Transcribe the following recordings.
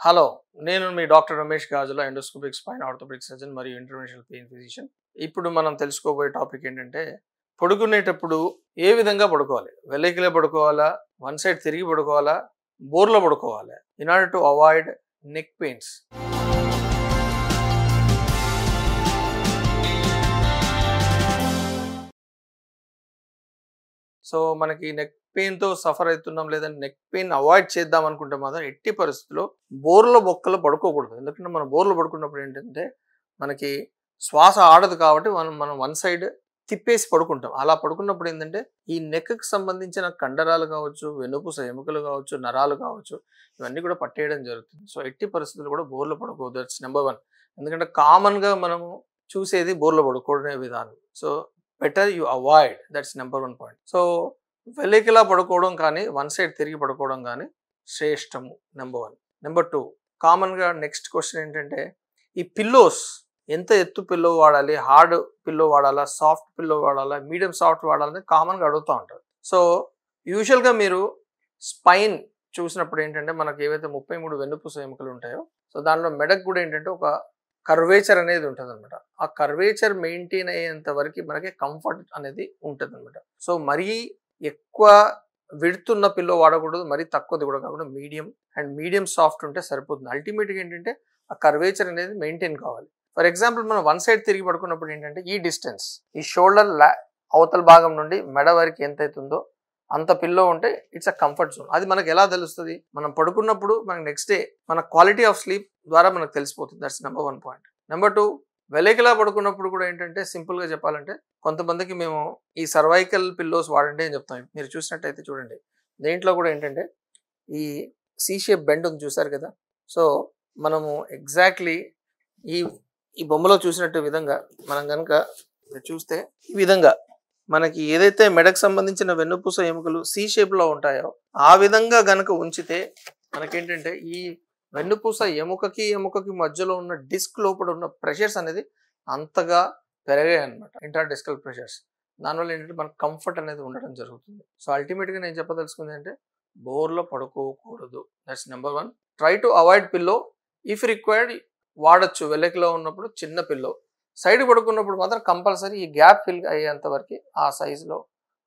Hello, నేను మీ doctor Ramesh గాజుల, endoscopic spine orthopaedic surgeon మరియు interventional pain physician. ఇప్పుడు మనం తెలుసుకోబోయే టాపిక్ ఏంటంటే, పడుకునేటప్పుడు ఏ విధంగా పడుకోవాలి? వెల్లకిలా పడుకోవాలా? వన్ సైడ్ తిరిగి పడుకోవాలా? బోర్లో పడుకోవాలా? In order to avoid neck pains. So మనకి నెక్ పెయిన్తో సఫర్ అవుతున్నాం, లేదంటే నెక్ పెయిన్ అవాయిడ్ చేద్దాం అనుకుంటే మాత్రం ఎట్టి పరిస్థితుల్లో బోర్ల బొక్కలో పడుకోకూడదు. ఎందుకంటే మనం బోర్లో పడుకున్నప్పుడు ఏంటంటే మనకి శ్వాస ఆడదు కాబట్టి మనం వన్ సైడ్ తిప్పేసి పడుకుంటాం. అలా పడుకున్నప్పుడు ఏంటంటే ఈ నెక్కి సంబంధించిన కండరాలు కావచ్చు, వెన్నుపూస ఎముకలు కావచ్చు, నరాలు కావచ్చు, ఇవన్నీ కూడా పట్టేయడం జరుగుతుంది. సో ఎట్టి పరిస్థితులు కూడా బోర్లో పడుకోవద్దు. That's number 1. ఎందుకంటే కామన్గా మనము చూసేది బోర్లో పడుకోవడమే విధానం. So better you avoid. That's number 1 point. So వెల్లకిలా పడుకోవడం కానీ, వన్ సైడ్ తిరిగి పడుకోవడం కానీ శ్రేష్టము. నెంబర్ 1. నెంబర్ 2, కామన్గా నెక్స్ట్ క్వశ్చన్ ఏంటంటే, ఈ పిల్లోస్ ఎంత ఎత్తు పిల్లో వాడాలి? హార్డ్ పిల్లో వాడాలా? సాఫ్ట్ పిల్లో వాడాలా? మీడియం సాఫ్ట్ వాడాలని కామన్గా అడుగుతూ ఉంటారు. సో యూజువల్గా మీరు స్పైన్ చూసినప్పుడు ఏంటంటే మనకి ఏవైతే 33 వెన్నుపూస ఎముకలు ఉంటాయో, సో దానిలో మెడకు కూడా ఏంటంటే ఒక కర్వేచర్ అనేది ఉంటుంది అనమాట. ఆ కర్వేచర్ మెయింటైన్ అయ్యేంత వరకు మనకి కంఫర్ట్ అనేది ఉంటుంది అనమాట. సో మరీ ఎక్కువ విడుతున్న పిల్లో వాడకూడదు, మరీ తక్కువది కూడా కాకుండా మీడియం సాఫ్ట్ ఉంటే సరిపోతుంది. అల్టిమేట్గా ఏంటంటే ఆ కర్వేచర్ అనేది మెయింటైన్ కావాలి. ఫర్ ఎగ్జాంపుల్ మనం వన్ సైడ్ తిరిగి పడుకున్నప్పుడు ఏంటంటే ఈ డిస్టెన్స్, ఈ షోల్డర్ అవతల భాగం నుండి మెడ వరకు ఎంత అవుతుందో అంత పిల్లో ఉంటే ఇట్స్ అ కంఫర్ట్ జోన్. అది మనకు ఎలా తెలుస్తుంది? మనం పడుకున్నప్పుడు మనకి నెక్స్ట్ డే మన క్వాలిటీ ఆఫ్ స్లీప్ ద్వారా మనకు తెలిసిపోతుంది. That's number 1 point. నెంబర్ 2, వెల్లకిలా పడుకున్నప్పుడు కూడా ఏంటంటే సింపుల్గా చెప్పాలంటే కొంతమందికి మేము ఈ సర్వైకల్ పిల్లోస్ వాడండి అని చెప్తాం. మీరు చూసినట్టయితే చూడండి, దేంట్లో కూడా ఏంటంటే ఈ సి షేప్ బెండ్ ఉంది, చూసారు కదా. సో మనము ఎగ్జాక్ట్లీ ఈ బొమ్మలో చూసినట్టు విధంగా మనం కనుక చూస్తే ఈ విధంగా మనకి ఏదైతే మెడకు సంబంధించిన వెన్నుపూస ఎముకలు సి షేప్లో ఉంటాయో ఆ విధంగా గనక ఉంచితే మనకేంటంటే ఈ వెన్నుపూస ఎముకకి మధ్యలో ఉన్న డిస్క్ లోపల ఉన్న ప్రెషర్స్ అనేది అంతగా పెరిగాయి అనమాట, ఇంట్రాడిస్కల్ ప్రెషర్స్. దానివల్ల ఏంటంటే మనకు కంఫర్ట్ అనేది ఉండడం జరుగుతుంది. సో అల్టిమేట్గా నేను చెప్పదలుచుకుంది అంటే బోర్లో పడుకోకూడదు. That's number 1. Try to avoid pillow. If required వాడచ్చు. వెల్లకిలో ఉన్నప్పుడు చిన్న పిల్లో, సైడ్ పడుకున్నప్పుడు మాత్రం కంపల్సరీ ఈ గ్యాప్ ఫిల్ అయ్యేంత వరకు ఆ సైజులో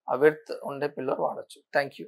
ఆ విడ్త్ ఉండే పిల్లో వాడచ్చు. Thank you.